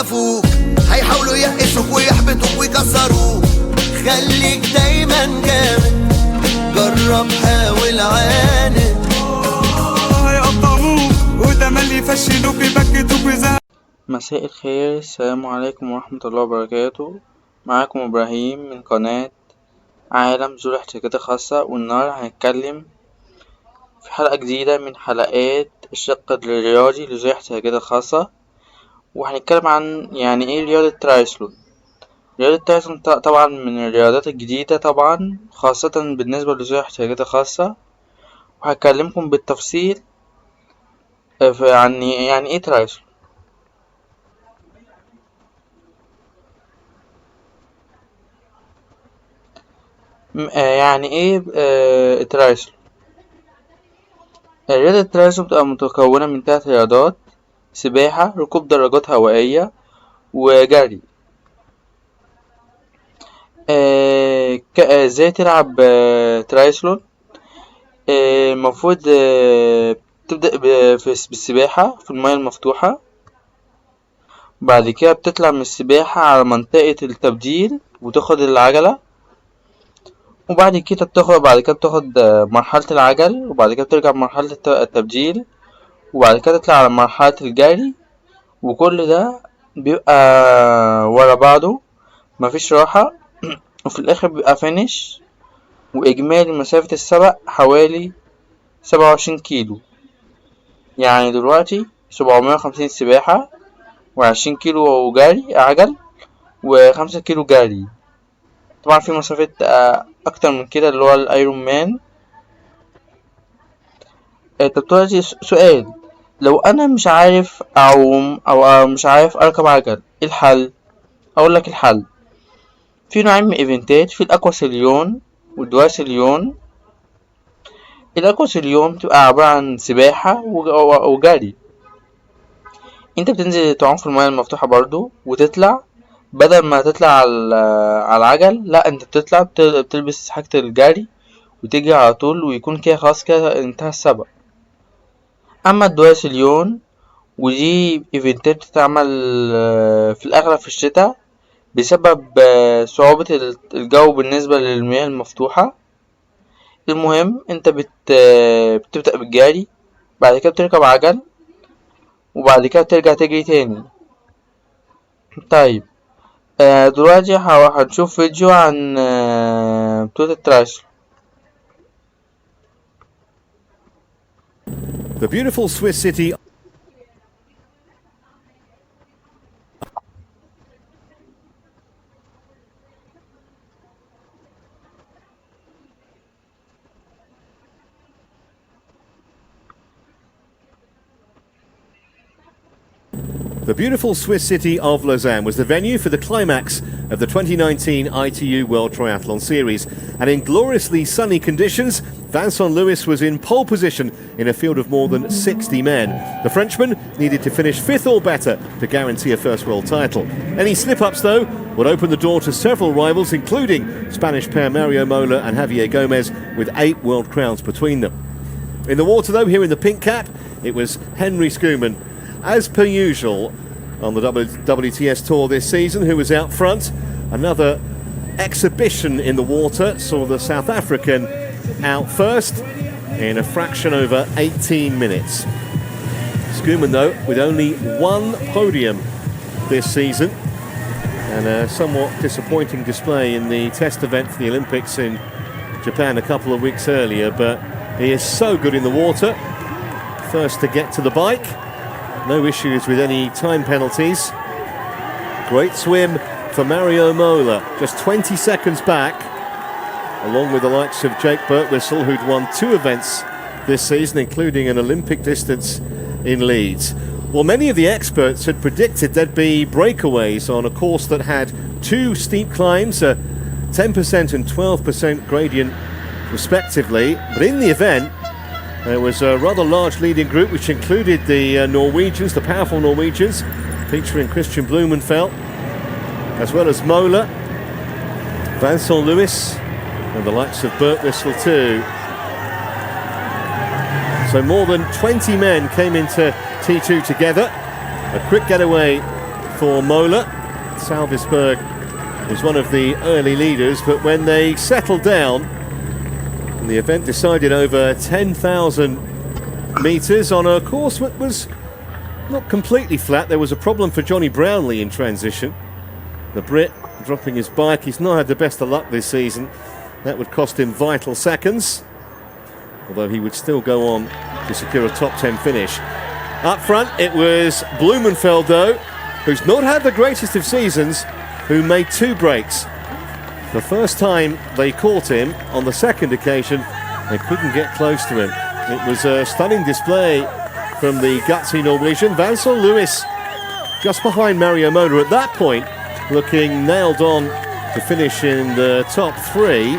يضعفوك، هيحاولوا يقسوك ويحبطوك ويكسروك. خليك دايما جامد، جرب حاول عاند. هيقطعوك وتملي يفشلوك يبكتوك ويزهقوك. مساء الخير، السلام عليكم ورحمة الله وبركاته. معاكم إبراهيم من قناة عالم ذو الاحتياجات الخاصة، والنهاردة هنتكلم في حلقة جديدة من حلقات الشق الرياضي لذوي الاحتياجات الخاصة، وهنتكلم عن يعني ايه رياضة الترايثليوت. رياضة الترايثليوت طبعا من الرياضات الجديدة طبعا، خاصة بالنسبة لذوي الاحتياجات الخاصة، وهكلمكم بالتفصيل عن يعني ايه ترايثليوت. يعني ايه الترايثليوت؟ رياضة الترايثليوت بتبقى متكونة من 3 رياضات: سباحة، ركوب دراجات هوائية، وجري. ازاي تلعب ترايثلون؟ المفروض تبدأ بالسباحة في المياه المفتوحة، بعد كده بتطلع من السباحة على منطقة التبديل وتاخد العجلة، وبعد كده بتاخد مرحلة العجل، وبعد كده بترجع مرحلة التبديل، وبعد كده تطلع على مرحلة الجري. وكل ده بيبقى ورا بعضه، مفيش راحة. وفي الآخر بيبقى فينش، وإجمالي مسافة السبق حوالي 27 كيلو. يعني دلوقتي 750 سباحة، و20 كيلو جري عجل، و5 كيلو جري. طبعا في مسافة أكتر من كده اللي هو الأيرون مان. طب دلوقتي سؤال: لو أنا مش عارف أعوم أو مش عارف أركب عجل، إيه الحل؟ أقولك الحل: في نوعين من ايفنتات، في الاكواسيليون والدواسيليون. الاكواسيليون بتبقى عبارة عن سباحة وجري. انت بتنزل تعوم في المياه المفتوحة برضو وتطلع، بدل ما تطلع على العجل، لا انت بتطلع بتلبس حاجة الجري وتجري على طول، ويكون كده خلاص كده انتهى السبق. اما الدواسيليون، ودي ايفنتات بتتعمل في الاغلب في الشتاء بسبب صعوبة الجو بالنسبة للمياه المفتوحة. المهم انت بتبدأ بالجري، بعد كده بتركب عجل، وبعد كده بترجع تجري تاني. طيب دلوقتي هنشوف فيديو عن بطولة الترايثلون. The beautiful Swiss city of Lausanne was the venue for the climax of the 2019 ITU World Triathlon Series, and in gloriously sunny conditions, Vincent Lewis was in pole position in a field of more than 60 men. The Frenchman needed to finish 5th or better to guarantee a first world title. Any slip-ups, though, would open the door to several rivals, including Spanish pair Mario Mola and Javier Gomez, with 8 world crowns between them. In the water, though, here in the pink cap, it was Henry Schoeman, as per usual on the WTS Tour this season, who was out front. Another exhibition in the water saw the South African out first in a fraction over 18 minutes. Schoeman, though, with only 1 podium this season, and a somewhat disappointing display in the test event for the Olympics in Japan a couple of weeks earlier, but he is so good in the water. First to get to the bike, no issues with any time penalties. Great swim for Mario Mola, just 20 seconds back, along with the likes of Jake Birtwistle, who'd won 2 events this season, including an Olympic distance in Leeds. Well, many of the experts had predicted there'd be breakaways on a course that had 2 steep climbs, a 10% and 12% gradient respectively, but in the event there was a rather large leading group which included the Norwegians, the powerful Norwegians, featuring Christian Blumenfeld, as well as Mola, Vincent Lewis, and the likes of Birtwistle too. So more than 20 men came into T2 together. A quick getaway for Mola. Salvisberg was one of the early leaders, but when they settled down, and the event decided over 10,000 metres on a course that was not completely flat. There was a problem for Johnny Brownlee in transition. The Brit dropping his bike. He's not had the best of luck this season. That would cost him vital seconds, although he would still go on to secure a top 10 finish. Up front it was Blumenfeld though, who's not had the greatest of seasons, who made 2 breaks. The first time they caught him, on the second occasion they couldn't get close to him. It was a stunning display from the gutsy Norwegian. Vincent Lewis just behind Mario Mola at that point, looking nailed on to finish in the top 3.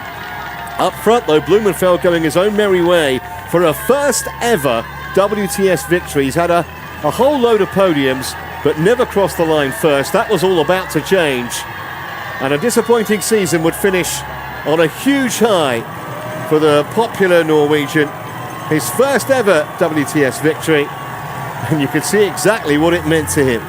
Up front though, Blumenfeld going his own merry way for a first ever WTS victory. He's had a whole load of podiums but never crossed the line first. That was all about to change, and a disappointing season would finish on a huge high for the popular Norwegian. His first ever WTS victory, and you can see exactly what it meant to him.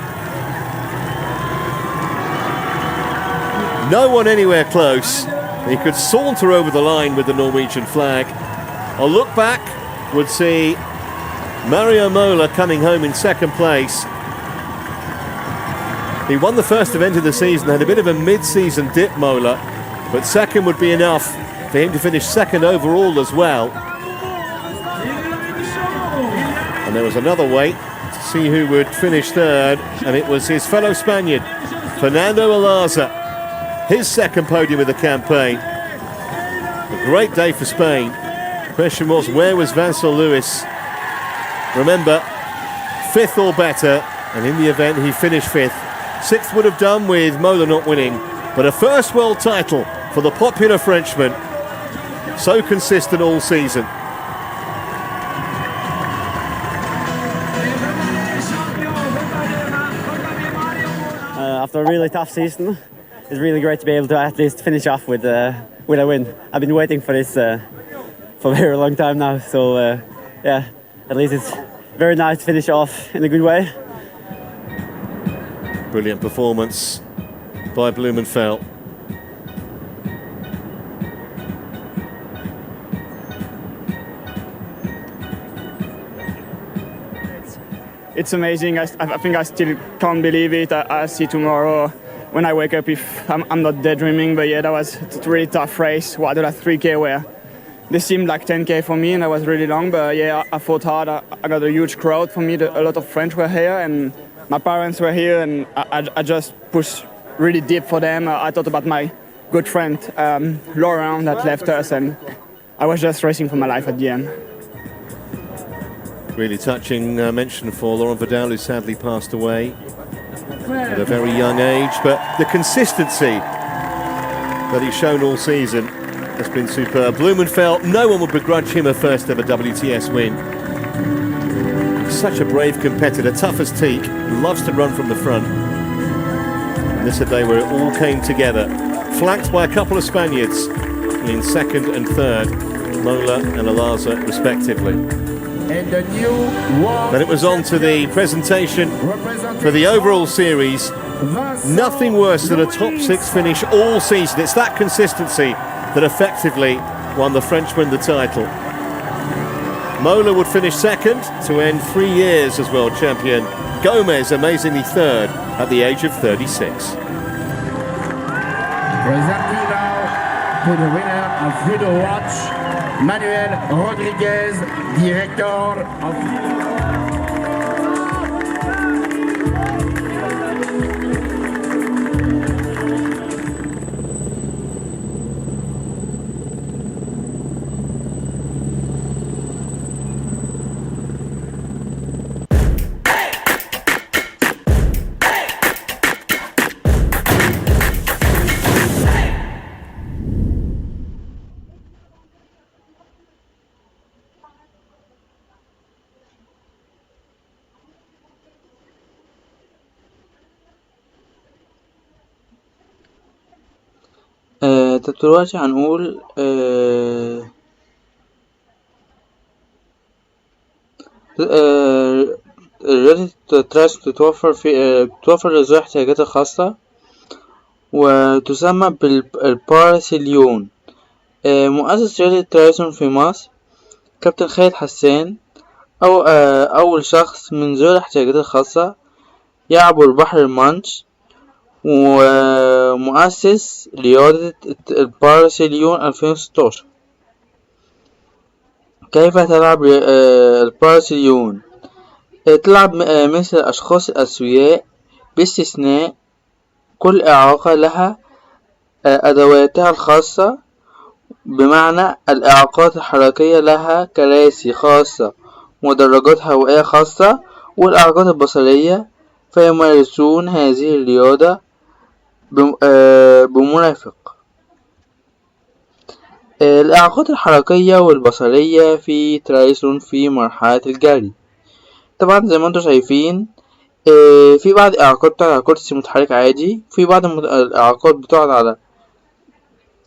No one anywhere close. He could saunter over the line with the Norwegian flag. A look back would see Mario Mola coming home in second place. He won the first event of the season, had a bit of a mid-season dip, Mola, but second would be enough for him to finish second overall as well. And there was another wait to see who would finish third, and it was his fellow Spaniard, Fernando Alaza. His second podium of the campaign. A great day for Spain. The question was, where was Vincent Lewis? Remember, 5th or better, and in the event he finished 5th. 6th would have done with Mola not winning, but a first world title for the popular Frenchman. So consistent all season. After a really tough season, it's really great to be able to at least finish off with a win. I've been waiting for this for a very long time now, so yeah, at least it's very nice to finish off in a good way. Brilliant performance by Blumenfeld. It's amazing. I think I still can't believe it. I'll see tomorrow when I wake up if I'm not daydreaming. But yeah, that was a really tough race. Well, I did a 3K where they seemed like 10K for me, and that was really long. But yeah, I fought hard. I got a huge crowd for me. A lot of French were here, and my parents were here, and I just pushed really deep for them. I thought about my good friend Laurent that left us, and I was just racing for my life at the end. Really touching mention for Laurent Vidal, who sadly passed away at a very young age, but the consistency that he's shown all season has been superb. Blumenfeld, no one would begrudge him a first ever WTS win. Such a brave competitor, tough as teak, loves to run from the front. And this is a day where it all came together, flanked by a couple of Spaniards in second and third, Mola and Alaza respectively. Then it was on to the presentation for the overall series. Nothing worse than a top 6 finish all season. It's that consistency that effectively won the Frenchman the title. Mola would finish second to end 3 years as world champion. Gomez amazingly third at the age of 36. Presenting now to the winner of Judo Watch, Manuel Rodriguez, director of... طب دلوقتي هنقول رياضة ترايسلون بتوفر لذوي الاحتياجات الخاصة وتسمى بالباراسيليون. مؤسس رياضة الترايسلون في مصر كابتن خالد حسان، أول شخص من ذوي الاحتياجات الخاصة يعبر بحر المانش، ومؤسس رياضة الباراسيليون 2016. كيف تلعب الباراسيليون؟ تلعب مثل الأشخاص الأسوياء باستثناء كل إعاقة لها أدواتها الخاصة، بمعنى الإعاقات الحركية لها كراسي خاصة ومدرجات هوائية خاصة، والإعاقات البصرية فيمارسون هذه الرياضة بمرافق. الإعاقات الحركية والبصرية في ترايسلون في مرحلة الجري. طبعا زي ما انتم شايفين في بعض الإعاقات بتقعد على كرسي متحرك عادي، في بعض الإعاقات بتقعد على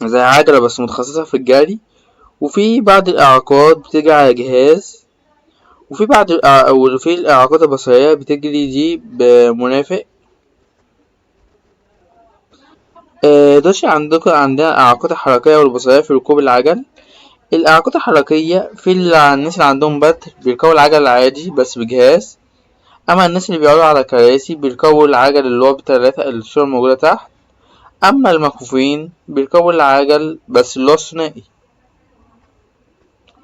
زي عجلة بس متخصصة في الجري، وفي بعض الإعاقات بتجري على جهاز، وفي الإعاقات البصرية بتجري دي بمرافق. عندنا الإعاقات الحركية والبصرية في ركوب العجل. الإعاقات الحركية في الناس اللي عندهم بتر بيركبوا العجل عادي بس بجهاز، أما الناس اللي بيقعدوا على كراسي بيركبوا العجل اللي هو بتلاتة الصورة موجودة تحت، أما المكفوفين بيركبوا العجل بس اللي هو الثنائي،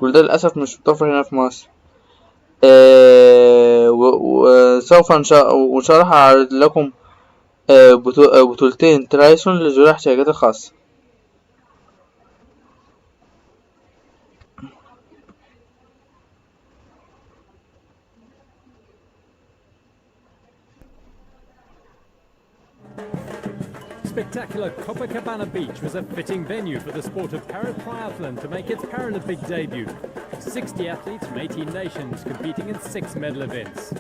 كل ده للأسف مش متوفر هنا في مصر. وسوف نشرح أعرض لكم بطولتين ترايسلون لذوي الاحتياجات الخاصة. Spectacular Copacabana Beach was a fitting venue for the sport of para-triathlon to make its Paralympic debut. 60 athletes from 18 nations competing in 6 medal events.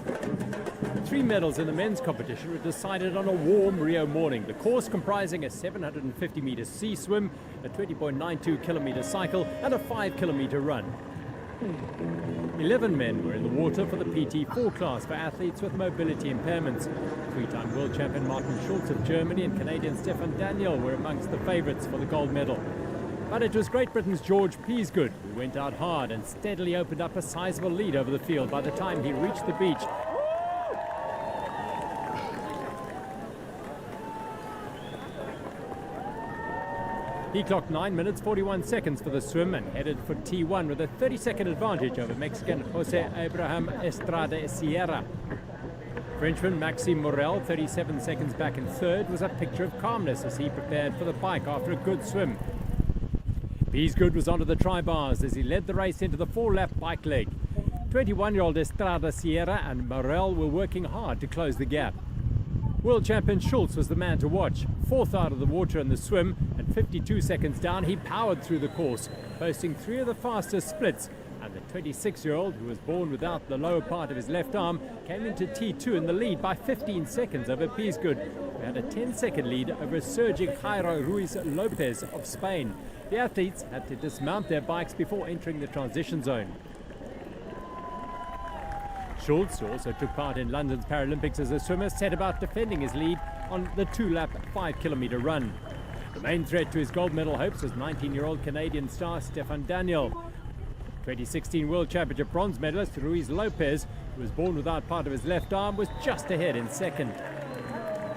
3 medals in the men's competition were decided on a warm Rio morning. The course comprising a 750-meter sea swim, a 20.92 kilometer cycle, and a 5-kilometer run. 11 men were in the water for the PT4 class for athletes with mobility impairments. 3-time world champion Martin Schulz of Germany and Canadian Stefan Daniel were amongst the favourites for the gold medal. But it was Great Britain's George Peasgood who went out hard and steadily opened up a sizable lead over the field by the time he reached the beach. He clocked 9 minutes 41 seconds for the swim and headed for T1 with a 30-second advantage over Mexican Jose Abraham Estrada Sierra. Frenchman Maxime Morel, 37 seconds back in third, was a picture of calmness as he prepared for the bike after a good swim. Peasgood was onto the tri-bars as he led the race into the 4-lap bike leg. 21-year-old Estrada Sierra and Morel were working hard to close the gap. World champion Schulz was the man to watch. 4th out of the water in the swim, and 52 seconds down he powered through the course, posting 3 of the fastest splits, and the 26-year-old, who was born without the lower part of his left arm, came into T2 in the lead by 15 seconds over Peasgood, who had a 10-second lead over surging Jairo Ruiz Lopez of Spain. The athletes had to dismount their bikes before entering the transition zone. Schulz, who also took part in London's Paralympics as a swimmer, set about defending his lead on the 2-lap 5-kilometer run. The main threat to his gold medal hopes was 19-year-old Canadian star Stefan Daniel. 2016 World Championship bronze medalist Ruiz Lopez, who was born without part of his left arm, was just ahead in second.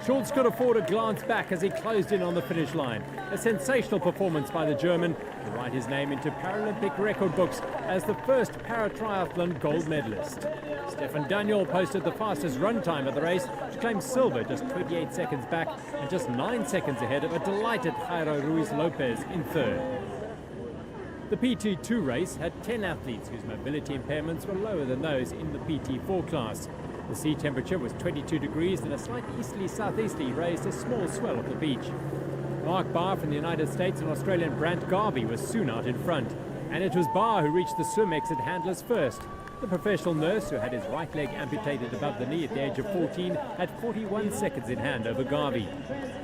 Schulz could afford a glance back as he closed in on the finish line. A sensational performance by the German to write his name into Paralympic record books as the first para-triathlon gold medalist. Stefan Daniel posted the fastest run time of the race, which claimed silver just 28 seconds back and just 9 seconds ahead of a delighted Jairo Ruiz Lopez in third. The PT2 race had 10 athletes whose mobility impairments were lower than those in the PT4 class. The sea temperature was 22 degrees and a slight easterly-southeasterly raised a small swell of the beach. Mark Barr from the United States and Australian Brant Garvey was soon out in front, and it was Barr who reached the swim exit handlers first. The professional nurse, who had his right leg amputated above the knee at the age of 14, had 41 seconds in hand over Garvey.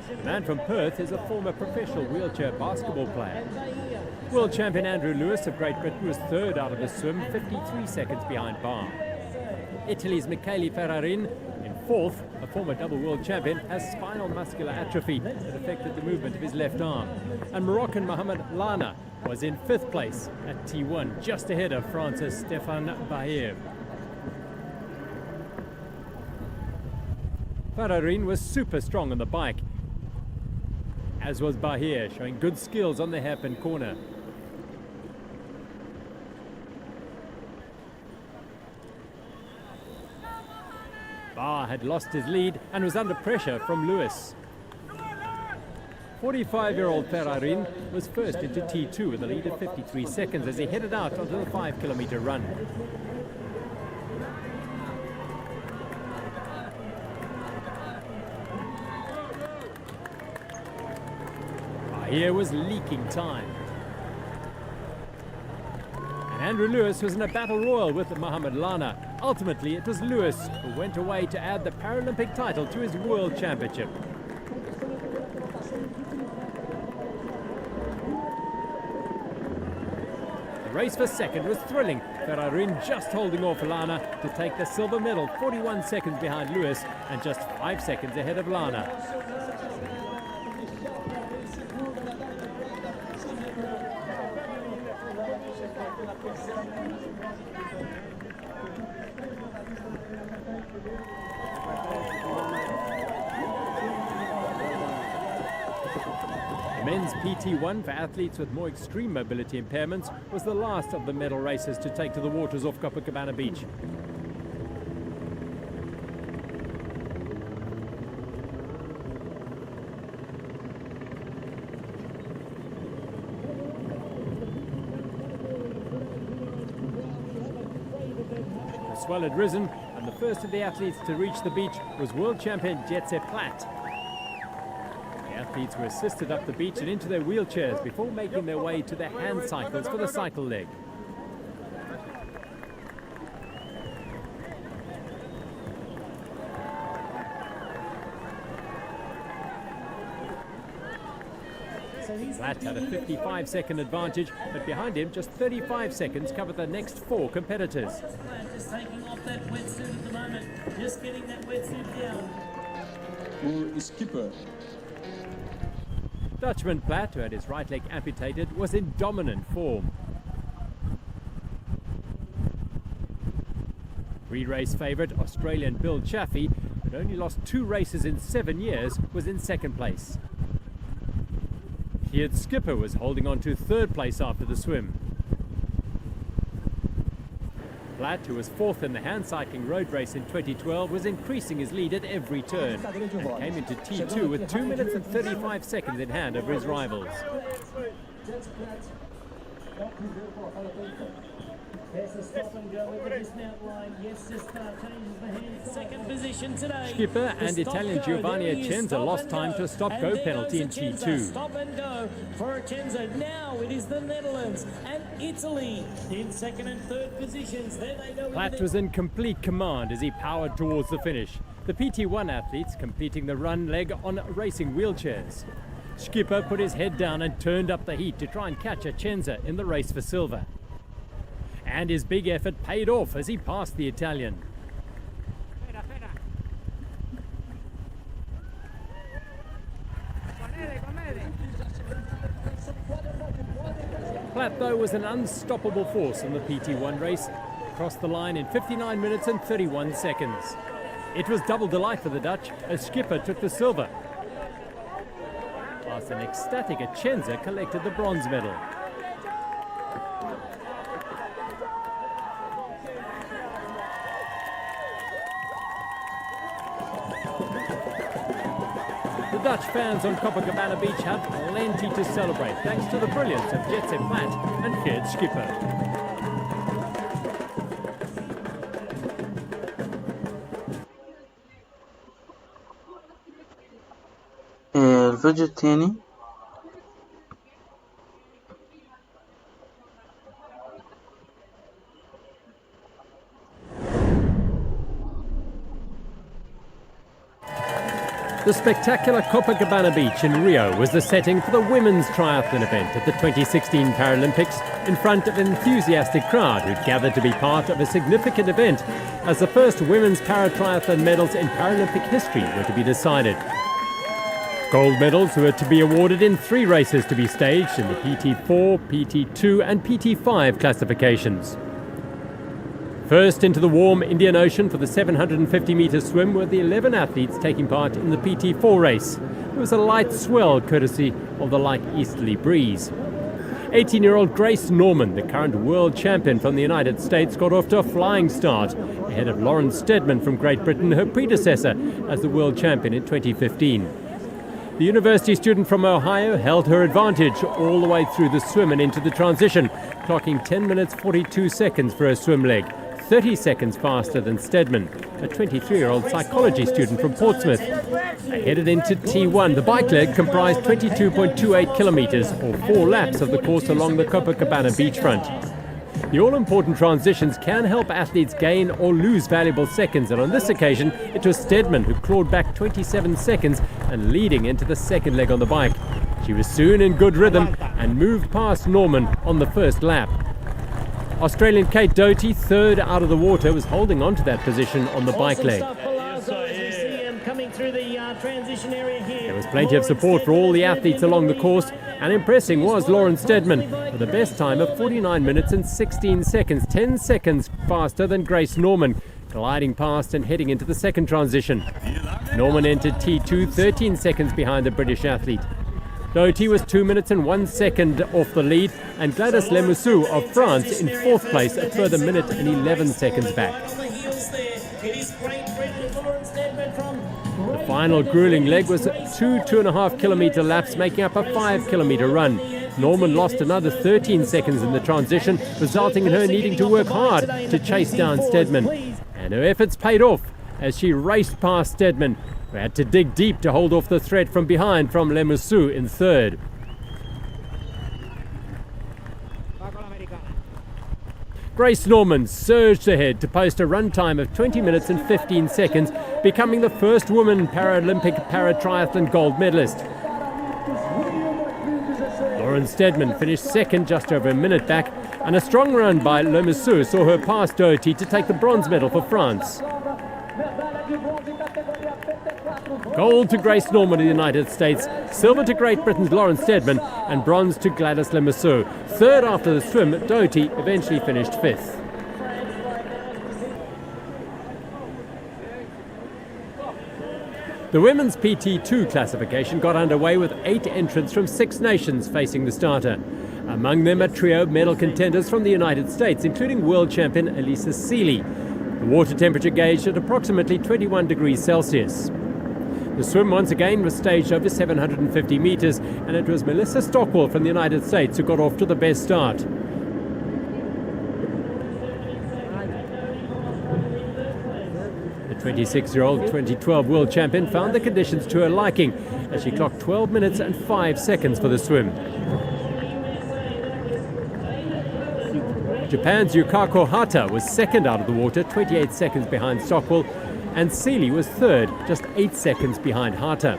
The man from Perth is a former professional wheelchair basketball player. World champion Andrew Lewis of Great Britain was third out of the swim, 53 seconds behind Barr. Italy's Michele Ferrarin fourth, a former double world champion, has spinal muscular atrophy that affected the movement of his left arm. And Moroccan Mohamed Lana was in fifth place at T1, just ahead of France's Stéphane Bahir. Fararin was super strong on the bike, as was Bahir, showing good skills on the hairpin corner. Bah had lost his lead and was under pressure from Lewis. 45-year-old Fararin was first into T2 with a lead of 53 seconds as he headed out onto the 5-kilometer run. Bahir was leaking time. And Andrew Lewis was in a battle royal with Mohamed Lana. Ultimately, it was Lewis who went away to add the Paralympic title to his World Championship. The race for second was thrilling. Fararin just holding off Lana to take the silver medal, 41 seconds behind Lewis and just 5 seconds ahead of Lana. The men's PT1 for athletes with more extreme mobility impairments was the last of the medal races to take to the waters off Copacabana Beach. The swell had risen, and the first of the athletes to reach the beach was world champion Jetse Platt. Athletes were assisted up the beach and into their wheelchairs before making their way to their hand cycles for the cycle leg. Platt had a 55-second advantage, but behind him, just 35 seconds covered the next four competitors. Just taking off that wetsuit at the moment, just getting that wetsuit down. For skipper. Dutchman Platt, who had his right leg amputated, was in dominant form. Pre-race favourite Australian Bill Chaffee, who had only lost 2 races in 7 years, was in second place. Geert Skipper was holding on to third place after the swim. Platt, who was fourth in the hand cycling road race in 2012, was increasing his lead at every turn and came into T2 with 2 minutes and 35 seconds in hand over his rivals. There's a stop and go with the dismount line. Yes, this car changes the hands. Second position today. Skipper and Italian Giovanni Acenza lost time to a stop-go penalty in T2. Stop and go for Acenza. Now it is the Netherlands and Italy in second and third positions. There they go. Platt was in complete command as he powered towards the finish. The PT1 athletes completing the run leg on racing wheelchairs. Skipper put his head down and turned up the heat to try and catch Acenza in the race for silver. And his big effort paid off as he passed the Italian. Platt, though, was an unstoppable force in the PT1 race. Crossed the line in 59 minutes and 31 seconds. It was double delight for the Dutch as Skipper took the silver, whilst an ecstatic Acenza collected the bronze medal. The Dutch fans on Copacabana Beach had plenty to celebrate thanks to the brilliance of Jetse Platt and Geert Skipper. الفيديو التاني The spectacular Copacabana Beach in Rio was the setting for the women's triathlon event at the 2016 Paralympics, in front of an enthusiastic crowd who'd gathered to be part of a significant event as the first women's para-triathlon medals in Paralympic history were to be decided. Gold medals were to be awarded in 3 races to be staged in the PT4, PT2 and PT5 classifications. First into the warm Indian Ocean for the 750-metre swim were the 11 athletes taking part in the PT4 race. It was a light swell courtesy of the light easterly breeze. 18-year-old Grace Norman, the current world champion from the United States, got off to a flying start ahead of Lauren Steadman from Great Britain, her predecessor as the world champion in 2015. The university student from Ohio held her advantage all the way through the swim and into the transition, clocking 10 minutes 42 seconds for her swim leg, 30 seconds faster than Steadman, a 23-year-old psychology student from Portsmouth. They headed into T1. The bike leg comprised 22.28 kilometres, or 4 laps of the course along the Copacabana beachfront. The all-important transitions can help athletes gain or lose valuable seconds, and on this occasion it was Steadman who clawed back 27 seconds and leading into the second leg on the bike. She was soon in good rhythm and moved past Norman on the first lap. Australian Kate Doherty, third out of the water, was holding on to that position on the bike leg. There was plenty of support for all the athletes along the course, and impressing was Lauren Steadman with a best time of 49 minutes and 16 seconds, 10 seconds faster than Grace Norman, gliding past and heading into the second transition. Norman entered T2 13 seconds behind the British athlete. Doherty was 2 minutes and 1 second off the lead, and Gladys Lemousseau of France in fourth place, a further minute and 11 seconds back. The final grueling leg was 2.5 kilometre laps, making up a 5 kilometre run. Norman lost another 13 seconds in the transition, resulting in her needing to work hard to chase down Steadman. And her efforts paid off as she raced past Steadman, who had to dig deep to hold off the threat from behind from Lemousseau in third. Grace Norman surged ahead to post a run time of 20 minutes and 15 seconds, becoming the first woman Paralympic para-triathlon gold medalist. Lauren Steadman finished second, just over a minute back, and a strong run by Lemousseau saw her pass Doherty to take the bronze medal for France. Gold to Grace Norman of the United States, silver to Great Britain's Lauren Steadman, and bronze to Gladys Lemousseau. Third after the swim, Doherty eventually finished fifth. The women's PT2 classification got underway with 8 entrants from 6 nations facing the starter. Among them a trio of medal contenders from the United States, including world champion Elisa Seeley. The water temperature gauged at approximately 21 degrees Celsius. The swim once again was staged over 750 metres, and it was Melissa Stockwell from the United States who got off to the best start. The 26-year-old 2012 world champion found the conditions to her liking as she clocked 12 minutes and 5 seconds for the swim. Japan's Yukako Hata was second out of the water, 28 seconds behind Stockwell, and Seeley was third, just 8 seconds behind Hata.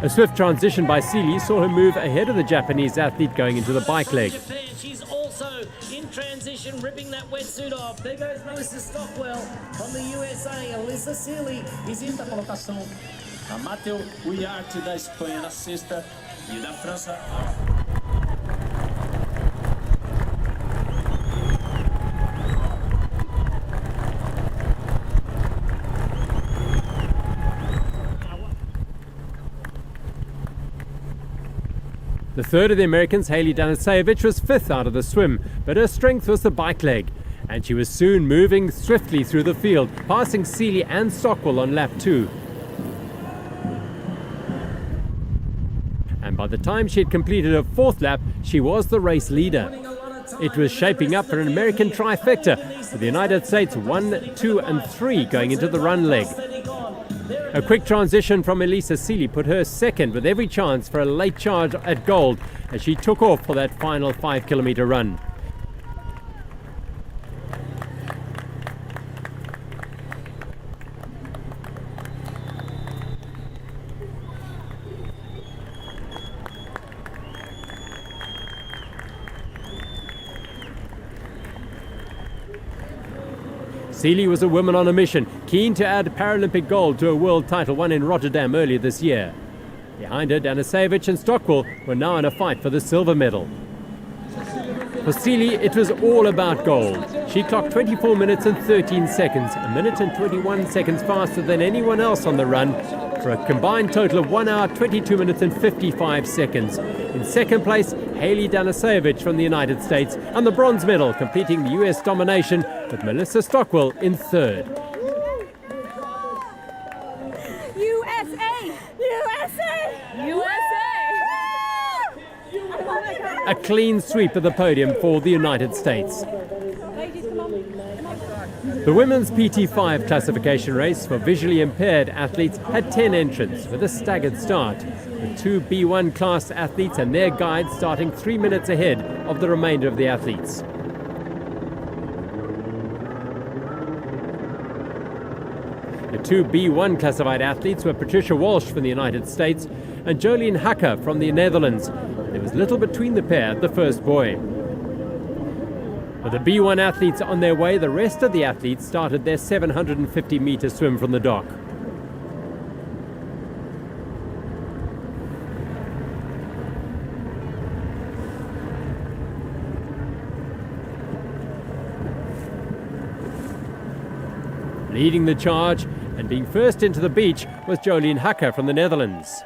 A swift transition by Seeley saw her move ahead of the Japanese athlete going into the bike leg. She's also in transition, ripping that wetsuit off. There goes Melissa Stockwell from the USA. Elisa Seeley is in the colocação. A Mateu Uriarte da Espanha na sexta e da França. The third of the Americans, Haley Danasevich, was fifth out of the swim, but her strength was the bike leg, and she was soon moving swiftly through the field, passing Seeley and Stockwell on lap 2. And by the time she had completed her fourth lap, she was the race leader. It was shaping up for an American trifecta, with the United States 1, 2 and 3 going into the run leg. A quick transition from Elisa Seeley put her second, with every chance for a late charge at gold as she took off for that final 5-kilometre run. Seeley was a woman on a mission, keen to add Paralympic gold to a world title won in Rotterdam earlier this year. Behind her, Danasevich and Stockwell were now in a fight for the silver medal. For Seeley, it was all about gold. She clocked 24 minutes and 13 seconds, a minute and 21 seconds faster than anyone else on the run, for a combined total of 1 hour, 22 minutes and 55 seconds. In second place, Haley Danasevich from the United States, and the bronze medal, completing the US domination, with Melissa Stockwell in third. USA! USA! USA! A clean sweep of the podium for the United States. The women's PT5 classification race for visually impaired athletes had 10 entrants with a staggered start, with 2 B1 class athletes and their guides starting 3 minutes ahead of the remainder of the athletes. The 2 B1 classified athletes were Patricia Walsh from the United States and Jolien Hacker from the Netherlands. There was little between the pair at the first buoy. With the B1 athletes on their way, the rest of the athletes started their 750-meter swim from the dock. Leading the charge and being first into the beach was Jolien Hacker from the Netherlands.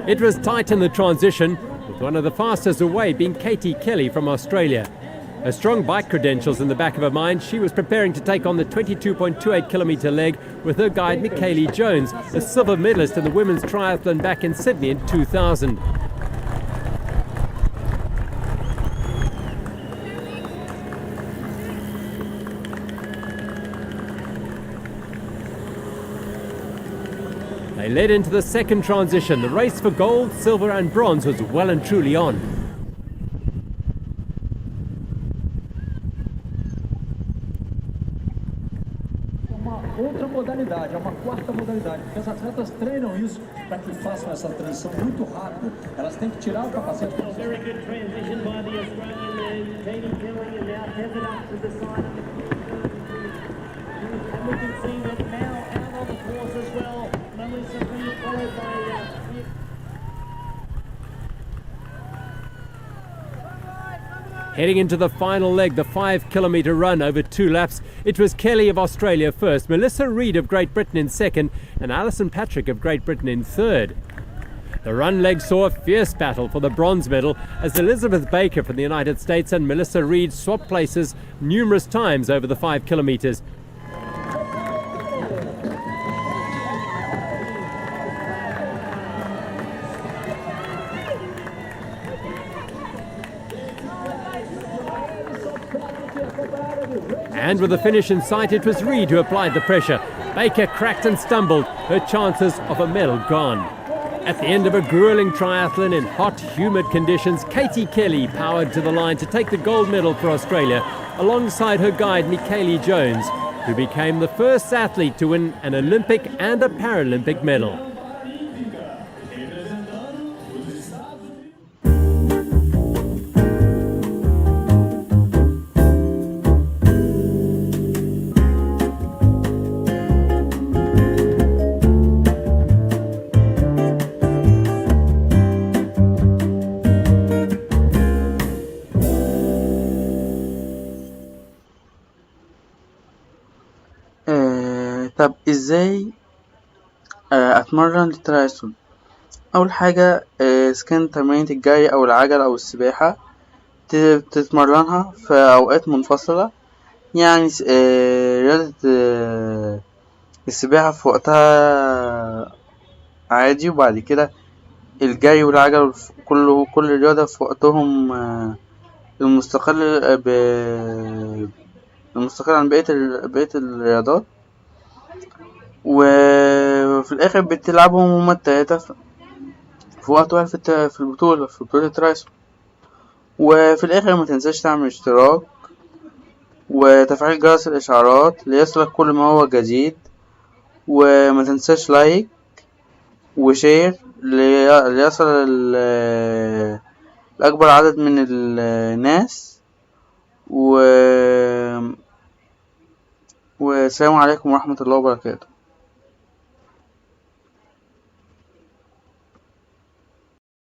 It was tight in the transition, with one of the fastest away being Katie Kelly from Australia. Her strong bike credentials in the back of her mind, she was preparing to take on the 22.28 kilometre leg with her guide Michaeli Jones, a silver medalist in the women's triathlon back in Sydney in 2000. They led into the second transition. The race for gold, silver and bronze was well and truly on. Outra modalidade, é uma quarta modalidade, porque as atletas treinam isso para que façam essa transição muito rápido. Elas têm que tirar o capacete. Very good transition by the Australian man, Katie Kelly, and now headed up to the side. And we can see that now out on the course as well. Melissa Reid followed by Heading into the final leg, the 5-kilometre run over 2 laps, it was Kelly of Australia first, Melissa Reid of Great Britain in second, and Alison Patrick of Great Britain in third. The run leg saw a fierce battle for the bronze medal as Elizabeth Baker from the United States and Melissa Reid swapped places numerous times over the 5 kilometres. And with the finish in sight, it was Reid who applied the pressure. Baker cracked and stumbled, her chances of a medal gone. At the end of a grueling triathlon in hot, humid conditions, Katie Kelly powered to the line to take the gold medal for Australia, alongside her guide Michaeli Jones, who became the first athlete to win an Olympic and a Paralympic medal. طب ازاي اتمرن للترايثلون؟ اول حاجة اذا كان تمرينة الجري او العجل او السباحة تتمرنها في اوقات منفصلة، يعني رياضة السباحة في وقتها عادي، وبعد كده الجري والعجل كل رياضة في وقتهم المستقل عن بقية الرياضات، وفي الاخر بتلعبهم هما التلاتة في وقت واحد في بطولة الترايثلون. وفي الاخر ما تنساش تعمل اشتراك وتفعيل جرس الاشعارات ليصلك كل ما هو جديد، وما تنساش لايك وشير ليصل لأكبر عدد من الناس. والسلام عليكم ورحمة الله وبركاته.